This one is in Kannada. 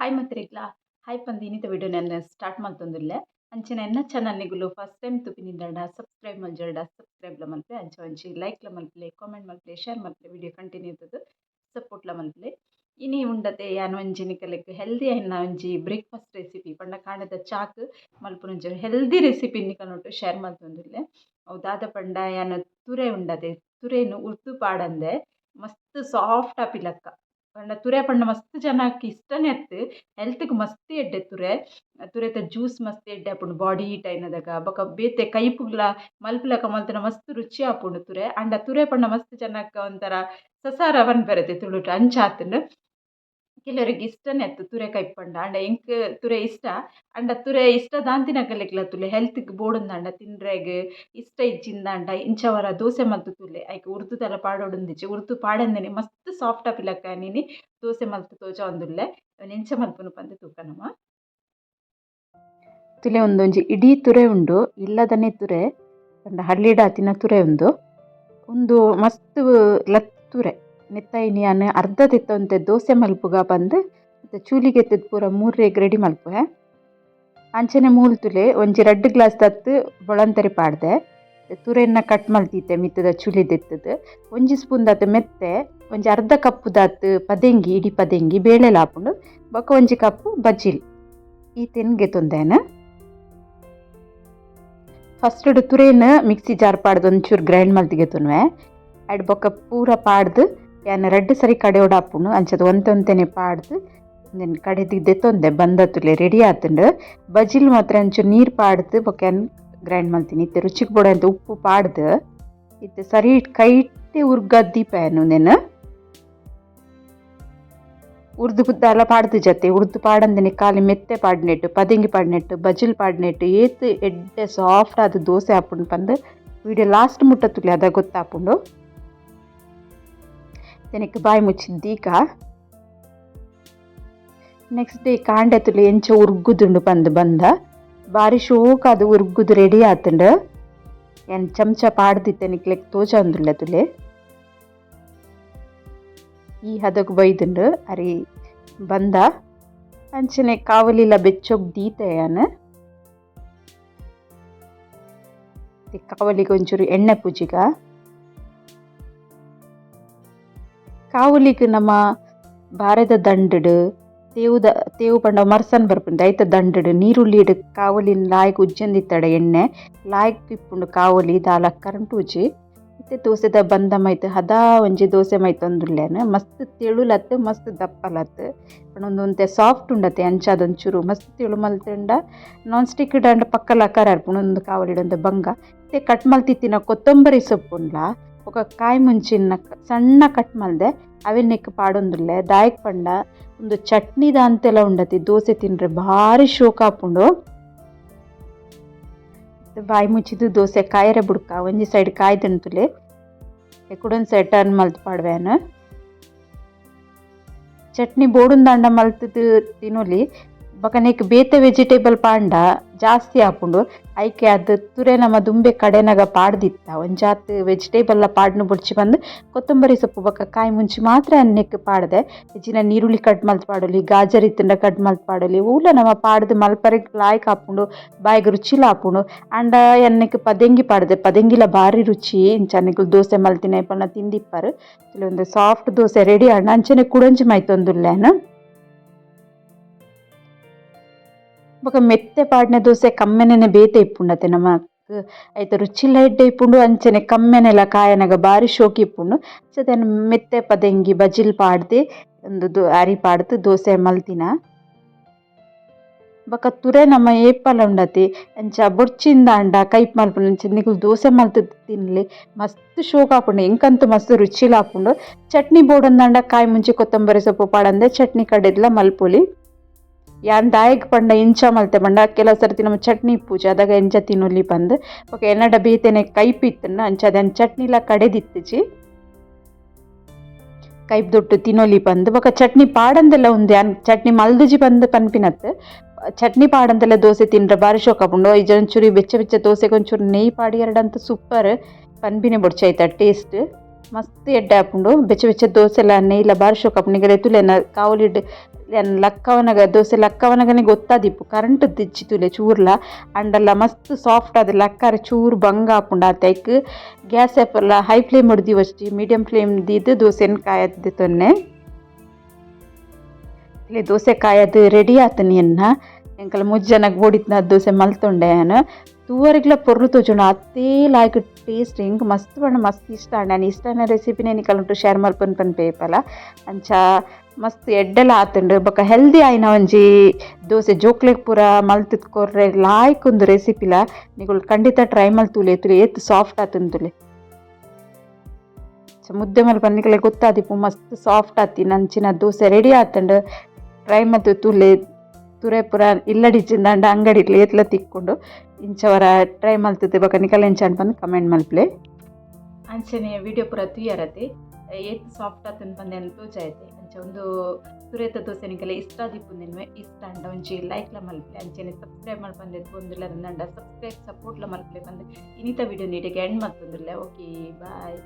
ಹಾಯ್ ಮತ್ರಿಗ್ಲಾ ಹಾಯ್ ಪಂದ್ ಇನ್ನಿತ ವಿಡಿಯೋ ನಾನು ಸ್ಟಾರ್ಟ್ ಮಾಡ್ತೊಂದುಲ್ಲೆ ಅಂಚನೆ ಎನ್ನ ಚಾನಲ್ ನಿಗುಲು ಫಸ್ಟ್ ಟೈಮ್ ತುಪಿನಿಂದಡ ಸಬ್ಸ್ಕ್ರೈಬ್ ಮಲ್ಜಲ್ಡ ಸಬ್ಸ್ಕ್ರೈಬ್ಲ ಮಲ್ಪೆ ಅಂಚ ಒಂಚಿ ಲೈಕ್ಲ ಮಲ್ಪಲೆ ಕಾಮೆಂಟ್ ಮಲ್ಪಲೆ ಶೇರ್ ಮಲ್ಪಲೆ ವಿಡಿಯೋ ಕಂಟಿನ್ಯೂ ಇರ್ತದೆ ಸಪೋರ್ಟ್ಲ ಮಲ್ಪಲೆ ಇನಿ ಉಂಡತೆ ಯಾನ್ ಒಂಜಿ ನಿಕಲೆಗ್ ಹೆಲ್ದಿ ಆಯ್ನ ಒಂಜಿ ಬ್ರೇಕ್ಫಾಸ್ಟ್ ರೆಸಿಪಿ ಪಂಡ ಕಾಂಡದ ಚಾಕ್ ಮಲ್ಪುನೊಂಜಿ ಹೆಲ್ದಿ ರೆಸಿಪಿ ನಿಕನೊಟ್ಟು ಶೇರ್ ಮಲ್ತೊಂದುಲ್ಲೆ ಅವು ದಾದ ಪಂಡ ಯಾನ್ ತುರೆ ಉಂಡತೆ ತುರೆನು ಉರ್ದು ಪಾಡಂದೆ ಮಸ್ತ್ ಸಾಫ್ಟ್ ಆಪಿಲಕ್ಕ ಪಂಡ ತುರೆ ಪಂಡ ಮಸ್ತ್ ಜನಕ್ ಇಷ್ಟನೇ ಅತ್ತು ಹೆಲ್ತ್ಗೆ ಮಸ್ತ್ ಎಡ್ಡೆ ತುರೆತ ಜ್ಯೂಸ್ ಮಸ್ತ್ ಎಡ್ಡೆ ಆಪುಂಡು ಬಾಡಿ ಹೀಟ್ అయినದಗ ಬೊಕ ಬೇತೆ ಕೈಪುಗ್ಲ ಮಲ್ಪುಲಕ ಮಲ್ತುನ ಮಸ್ತ್ ರುಚಿ ಆಪುಂಡು ತುರೆ ಅಂಡ ತುರೆ ಪಂಡ ಮಸ್ತ್ ಜನಕ್ ಒಂಥರ ಸಸಾರ ಬನ್ಪೆರತೆ ತುಳುಟು ಅಂಚ ಆತುಂಡು ಕೆಲವರಿಗೆ ಇಷ್ಟನೇ ಅತ್ತು ತುರೆ ಕೈಪಂಡ ಅಂಡ ಎಂಕ್ ತುರೆ ಇಷ್ಟ ಅಂಡ ತುರೆ ಇಷ್ಟ ದಾಂತಿನಕಲೆಗ್ಲ ತುಲೆ ಹೆಲ್ತ್ಗೆ ಬೋಡುಂದಂಡ ತಿನ್ರೆಗ್ ಇಷ್ಟ ಇಜ್ಜಿಂದಂಡ ಇಂಚವರ ದೋಸೆ ಮಲ್ತು ತುಲೆ ಐಕ್ ಉರ್ದು ತಲ ಪಾಡೋಡುಂದಿಜ್ಜಿ ಉರ್ದು ಪಾಡಂದೆನೆ ಮಸ್ತ್ ಸಾಫ್ಟ್ ಆಪಿಲಕ್ಕ ನೀನಿ ದೋಸೆ ಮಲ್ತು ತೋಜ ಒಂದುಲ್ಲೆ ನೆಂಚ ಮಲ್ಪುನು ಪಂದ್ ತೂಕನಮ ತುಲೆ ಒಂದೊಂಜಿ ಇಡೀ ತುರೆ ಉಂಡು ಇಲ್ಲದನೆ ತುರೆ ಪಂಡ ಹಳ್ಳಿಡ ಆತಿನ ತುರೆ ಒಂದು ಮಸ್ತ್ ಲತ್ ತುರೆ ನೆತ್ತಾಯಿನಿಯಾನ್ ಅರ್ಧ ತೆತ್ತೊಂತೆ ದೋಸೆ ಮಲ್ಪುಗ ಬಂದು ಮತ್ತು ಚೂಲಿಗೆ ಎತ್ತದ ಪೂರ 3 ರೇಗ್ ರೆಡಿ ಮಲ್ಪುವೆ ಅಂಚನೆ ಮೂಲ್ತುಲೆ ಒಂಜಿ 2 ಗ್ಲಾಸ್ ದತ್ತು ಬೊಳಂತರಿ ಪಾಡ್ದೆ ತುರೆನ್ನ ಕಟ್ ಮಲ್ತಿತ್ತೆ ಮಿತ್ತದ ಚೂಲಿದೆತ್ತದು ಒಂಜಿ ಸ್ಪೂನ್ ದತ್ತು ಮೆತ್ತೆ ಒಂಜಿ ಅರ್ಧ ಕಪ್ಪು ದತ್ತು ಪದೆಂಗಿ ಇಡಿ ಪದೆಂಗಿ ಬೇಳೆಲ ಹಾಪುಂಡು ಬೊಕ ಒಂಜಿ ಕಪ್ಪು ಬಜ್ಜಿಲ್ ಈ ತೆನ್ಗೆ ತೊಂದೇನು ಫಸ್ಟ್ ತುರೇನ ಮಿಕ್ಸಿ ಜಾರ್ ಪಾಡ್ದು ಒಂಚೂರು ಗ್ರೈಂಡ್ ಮಲ್ತಿಗೆ ತುನ್ವೆ ಅಡ್ ಬೊಕ ಪೂರ ಪಾಡ್ದು ಯಾನ್ 2 ಸರಿ ಕಡೆ ಹಾಪುಂಡು ಅಂಚದ ಒಂತೆನೆ ಪಾಡ್ದು ಕಡೆದಿದ್ದೆ ತೊಂದೆ ಬಂದ ತುಲೆ ರೆಡಿ ಆತುಂಡು ಬಜಿಲ್ ಮಾತ್ರ ಅಂಚೂರು ನೀರು ಪಾಡ್ದು ಬೊಕ ಗ್ರೈಂಡ್ ಮಲ್ತೀನಿ ಇತ್ತೆ ರುಚಿಗೆ ಬೋಡ ಅಂತ ಉಪ್ಪು ಪಾಡ್ದು ಇತ್ತೆ ಸರಿ ಕೈಟ್ಟಿ ಉರ್ಗದ್ದೀಪೇನು ನೆನು ಉರ್ದು ದಾಲ ಪಾಡ್ದು ಜತೆ ಉರ್ದು ಪಾಡಂದನೆ ಕಾಲಿ ಮೆತ್ತೆ ಪಾಡ್ನೆಟ್ಟು ಪದಂಗಿ ಪಾಡ್ನೆಟ್ಟು ಬಜಿಲ್ ಪಾಡ್ನೆಟ್ಟು ಏತ್ ಎಡ್ಡೆ ಸಾಫ್ಟ್ ಆದ ದೋಸೆ ಹಾಪುಂಡು ಪಂದು ವಿಡಿಯೋ ಲಾಸ್ಟ್ ಮುಟ್ಟ ತುಲೆ ಅದ ಗೊತ್ತಾಪುಂಡು ತೆನಕ್ಕೆ ಬಾಯಿ ಮುಚ್ಚಿದ್ದೀಗ ನೆಕ್ಸ್ಟ್ ಡೇ ಕಾಂಡೆ ತುಲೆ ಎಂಚ ಉರ್ಗುದುಂಡು ಪಂದು ಬಂದ ಬಾರಿ ಶೋಕ್ ಅದು ಉರ್ಗುದು ರೆಡಿ ಆತುಂಡು ಏನು ಚಮಚ ಪಾಡ್ದಿತ್ತೆನಿಕ್ಲೆಗ್ ತೋಜ ಒಂದುಲ್ಲೆ ತುಲೆ ಈ ಹದಕ್ಕೆ ಬೈದುಂಡು ಅರಿ ಬಂದ ಅಂಚನೆ ಕಾವಲಿಲ್ಲ ಬೆಚ್ಚೋಗ್ ದೀತೆಯಾನ ಕಾವಲಿಗೆ ಒಂಚೂರು ಎಣ್ಣೆ ಪೂಜಿಗ ಕಾವಲಿಗೆ ನಮ್ಮ ಬಾರೆದ ದಂಡಡು ತೇವು ಪಂಡ ಮರ್ಸನ್ ಬರ್ಪುಂಡು ಐತ ದಂಡಡು ನೀರುಳ್ಳಿಡು ಕಾವಲಿನ ಲಾಯ್ಕ್ ಉಜ್ಜಂದಿತ್ತಡ ಎಣ್ಣೆ ಲಾಯ್ಕ್ ಇಪ್ಪುಂಡು ಕಾವಲಿ ದಾಲ ಕರೆಂಟ್ ಉಜ್ಜಿ ಇತ್ತೆ ದೋಸೆದ ಬಂದ ಮೈತ್ ಹದಾ ಒಂಜಿ ದೋಸೆ ಮೈತ್ ಒಂದುಲ್ಲೇನು ಮಸ್ತ್ ತೆಳುಲತ್ತು ಮಸ್ತ್ ದಪ್ಪಲತ್ತು ಒಂದೊಂತೆ ಸಾಫ್ಟ್ ಉಂಡತೆ ಅಂಚಾದೊಂಚೂರು ಮಸ್ತ್ ತೆಳು ಮಲ್ತುಂಡ ನಾನ್ ಸ್ಟಿಕ್ ದಂಡ ಪಕ್ಕಲ ಕರರ್ಪುಂಡು ಒಂದು ಕಾವಲಿಡೊಂದು ಬಂಗ ಇತ್ತೆ ಕಟ್ ಮಲ್ತಿತ್ತಿನ ಕೊತ್ತಂಬರಿ ಸೊಪ್ಪುಂಡ್ಲ ఒక ಕಾಯಿ ಮುಂಚಿನ ಸಣ್ಣ ಕಟ್ ಮಲ್ದೆ ಅವೆನ್ನೆಕ್ ಪಾಡೊಂದುಲ್ಲೆ ದಾಯಕ್ ಪಂಡ ಒಂದು ಚಟ್ನಿದ ಅಂತೆಲ್ಲ ಉಂಡತಿ ದೋಸೆ ತಿನ್ರೆ ಭಾರಿ ಶೋಕ ಆಪುಂಡು ಬಾಯಿ ಮುಚ್ಚಿದ್ದು ದೋಸೆ ಕಾಯರೆ ಬುಡ್ಕ ಒಂಜಿ ಸೈಡ್ ಕಾಯ್ದಂತುಲೆ ಎಕುಡೊಂದು ಸೈಡ್ ಟರ್ನ್ ಮಲ್ತು ಪಾಡ್ವೇನು ಚಟ್ನಿ ಬೋಡುಂದಾಂಡ ಮಲ್ತದು ತಿನ್ನೋಲಿ ಬೊಕ ನೆಕ್ ಬೇತೆ ವೆಜಿಟೇಬಲ್ ಪಾಂಡ ಜಾಸ್ತಿ ಆಪುಂಡು ಐಕೆ ಅದು ತುರೆ ನಮ್ಮ ದುಂಬೆ ಕಡೆನಾಗ ಪಾಡ್ದಿತ್ತ ಒಂಜಾತ್ ವೆಜಿಟೇಬಲ್ ಪಾಡ್ನು ಬುಡ್ಚಿ ಬಂದು ಕೊತ್ತಂಬರಿ ಸೊಪ್ಪು ಬೊಕ ಕಾಯಿ ಮುಂಚಿ ಮಾತ್ರ ನೆಕ್ ಪಾಡ್ದೆ ಹೆಚ್ಚಿನ ನೀರುಳ್ಳಿ ಕಟ್ ಮಲ್ತು ಪಾಡೋಲಿ ಗಾಜರ್ ಇತ್ತಂಡ ಕಟ್ ಮಲ್ತು ಪಾಡೋಲಿ ಊಲ ನಮ್ಮ ಪಾಡ್ದು ಮಲ್ಪರೆಗ್ ಲಾಯ್ಕ್ ಆಪುಂಡು ಬಾಯಿಗೆ ರುಚಿಲ ಆಪುಂಡು ಅಂಡ ಎನ್ನೆಕ್ ಪದಂಗಿ ಪಾಡ್ದೆ ಪದಂಗಿಲ ಭಾರಿ ರುಚಿ ಇಂಚನೆಗ್ ದೋಸೆ ಮಲ್ತಿನ ಪನ್ನ ತಿಂದಿಪ್ಪರು ಒಂದು ಸಾಫ್ಟ್ ದೋಸೆ ರೆಡಿ ಆಂಡ ಅಂಚನೆ ಕುಡಂಜಿ ಮೈತೊಂದುಲ್ಲೇನು ಬೊಕ ಮೆತ್ತೆ ಪಾಡ್ನೆ ದೋಸೆ ಕಮ್ಮೆನೆ ಬೇತೆ ಇಪ್ಪುಂಡತೆ ನಮಕ್ ಐತ ರುಚಿಲ ಎಡ್ಡೆ ಇಪ್ಪುಂಡು ಅಂಚನೆ ಕಮ್ಮೆನೆಲ ಕಾಯನಗ ಬಾರಿ ಶೋಕಿ ಇಪ್ಪುಂಡು ಸದನ್ ಮೆತ್ತೆ ಪದಂಗಿ ಬಜಿಲ್ ಪಾಡ್ದೆ ಒಂದು ಅರಿ ಪಾಡ್ದು ದೋಸೆ ಮಲ್ತಿನ ಬೊಕ ತುರೆ ನಮ್ಮ ಏಪಲ ಉಂಡತಿ ಅಂಚ ಬೊಡ್ಚಿಂದ ಅಂಡ ಕೈಪ್ ಮಲ್ಪುಂಡು ಅಂಚ ನಿಕುಲು ದೋಸೆ ಮಲ್ತು ತಿನ್ಲಿ ಮಸ್ತ್ ಶೋಕ ಆಪುಂಡು ಎಂಕಂತೂ ಮಸ್ತ್ ರುಚಿಲ ಆಪುಂಡು ಚಟ್ನಿ ಬೋಡಂದಂಡ ಕಾಯಿ ಮುಂಚೆ ಕೊತ್ತಂಬರಿ ಸೊಪ್ಪು ಪಾಡಂದೆ ಚಟ್ನಿ ಕಡೆದ್ಲ ಮಲ್ಪೊಲಿ ಯಾನ್ ದಾಯಗ್ ಪಂಡ ಇಂಚ ಮಲ್ತೆ ಪಂಡ ಕೆಲವು ಸರ್ತಿ ನಮ್ಮ ಚಟ್ನಿ ಪೂಜೆ ಅದಾಗ ಎಂಚ ತಿನ್ನೊಲಿ ಬಂದು ಓಕೆ ಎನ್ನಡ ಬೇತೆನೆ ಕೈಪಿತ್ತನ್ನ ಅಂಚ ಅದನ್ನ ಚಟ್ನಿಲ ಕಡೆದಿತ್ತಿಜಿ ಕೈಪ್ ದೊಟ್ಟು ತಿನ್ನೊಲಿ ಬಂದು ಬೊಕ ಚಟ್ನಿ ಪಾಡಂದೆಲ್ಲ ಉಂದು ಯಾನ್ ಚಟ್ನಿ ಮಲ್ದುಜಿ ಬಂದು ಪನ್ಪಿನತ್ತು ಚಟ್ನಿ ಪಾಡಂದೆಲ್ಲ ದೋಸೆ ತಿನ್ರೆ ಬಾರಿ ಶೋಕ ಆಪುಂಡು ಇಜೊಂಚೂರು ಬೆಚ್ಚ ಬೆಚ್ಚ ದೋಸೆಗೆ ಒಂಚೂರು ನೆಯ್ಯಿ ಪಾಡಿ ಎರಡಂತೂ ಸೂಪರ್ ಪನ್ಪಿನೇ ಬೊಡ್ಚೈತ ಟೇಸ್ಟ್ ಮಸ್ತ್ ಎಡ್ಡೆ ಹಾಪುಂಡು ಬೆಚ್ಚ ಬೆಚ್ಚ ದೋಸೆಲ ನೆಯ್ಲ ಬಾರ್ಶೋಕಪ್ಪು ನಿಗಡೆ ತುಲೆನ ಕಾವಲಿಡ್ ಲಕ್ಕವನಗ ದೋಸೆ ಲಕ್ಕವನಗನೆ ಗೊತ್ತಾದಿಪ್ಪು ಕರೆಂಟ್ ದಿಚ್ಚಿ ತುಲೆ ಚೂರ್ಲ ಅಂಡಲ್ಲ ಮಸ್ತ್ ಸಾಫ್ಟ್ ಆದ್ ಲಕ್ಕಾರ ಚೂರು ಬಂಗ ಹಾಪುಂಡು ಆತೈಕ್ ಗ್ಯಾಸ್ ಆಪಲ್ಲ ಹೈ ಫ್ಲೇಮ್ ಹೊಡ್ದಿ ವಸ್ತಿ ಮೀಡಿಯಂ ಫ್ಲೇಮ್ ದಿದ್ದು ದೋಸೆನ ಕಾಯದ್ದು ತೊನ್ನೆ ಇಲ್ಲಿ ದೋಸೆ ಕಾಯದು ರೆಡಿ ಆತನಿ ಎನ್ನ ಎಂಕಲ್ ಮುಜ್ಜನಗ ಓಡಿತ್ನ ದೋಸೆ ಮಲ್ತೊಂಡೆ ನಾನು ತೂವರೆಗ್ಲ ಪೊರ್ಲು ತೋಜುಂಡು ಅತ್ತೇ ಲಾಯ್ಕ್ ಟೇಸ್ಟ್ ಇಂಕ್ ಮಸ್ತ್ ಪಂಡ ಮಸ್ತ್ ಇಷ್ಟ ನಾನು ಇಷ್ಟನ ರೆಸಿಪಿನೇ ನಿಕಲುಂಟು ಶೇರ್ ಮಲ್ಪನ್ ಪನ್ ಪೇಪಲ ಅಂಚ ಮಸ್ತ್ ಎಡ್ಡೆಲ ಆತುಂಡು ಬೊಕ ಹೆಲ್ದಿ ಆಯ್ನ ಒಂಜಿ ದೋಸೆ ಜೋಕ್ಲೆಗ್ ಪೂರ ಮಲ್ತುದ್ ಕೊರ್ರೆ ಲಾಯ್ಕ್ ಒಂದು ರೆಸಿಪಿಲ ನಿಗುಲು ಖಂಡಿತ ಟ್ರೈ ಮಲ್ತುಲೆ ತುಲೆ ಏತ್ ಸಾಫ್ಟ್ ಆತುಂದುಲೆ ಮುದ್ದೆ ಮಲ್ಪನ್ ನಿಕಲೆ ಗೊತ್ತಾದಿಪ್ಪು ಮಸ್ತ್ ಸಾಫ್ಟ್ ಆತಿ ನಂಚಿನ ದೋಸೆ ರೆಡಿ ಆತುಂಡು ಟ್ರೈ ಮಲ್ತು ತುಲೆ ತುರೆ ಪುರ ಇಲ್ಲಡಿಚ್ಚಿಂದ ಅಂಗಡಿಗ್ಲಿ ಏತ್ಲ ತಿಕ್ಕೊಂಡು ಇಂಚವರ ಟ್ರೈ ಮಲ್ತದೆ ಬೊಕ ನಿಕಲ್ ಎಂಚ ಅನ್ಪಂದು ಕಮೆಂಟ್ ಮಲ್ಪಲೆ ಅಂಚನೆ ವಿಡಿಯೋ ಪೂರ ತುಯ್ಯರತೆ ಏತ್ ಸಾಫ್ಟ್ ಆತನ್ ಪಂದೆ ಅನ್ ತೋಜಾಯ್ತೆ ಅಂಚ ಒಂದು ತುರೇತ ದೋಸೆ ನಿಕಲೆ ಇಷ್ಟ ದಿಪ್ಪುಂದಿನ್ವೆ ಇಷ್ಟ ಅಂಡ ಒಂಜಿ ಲೈಕ್ಲ ಮಲ್ಪಲೆ ಅಂಚನೆ ಸಬ್ಸ್ಕ್ರೈಬ್ ಮಲ್ಪಂದೆ ತೋಂದುಲ್ಲ ಅಂಡ ಸಬ್ಸ್ಕ್ರೈಬ್ ಸಪೋರ್ಟ್ಲ ಮಲ್ಪಲೆ ಬಂದು ಇನ್ನಿತ ವಿಡಿಯೋ ನೀಡಿಗೆ ಎಂಡ್ ಮಲ್ತೊಂದುಲ್ಲೆ ಓಕೆ ಬಾಯ್.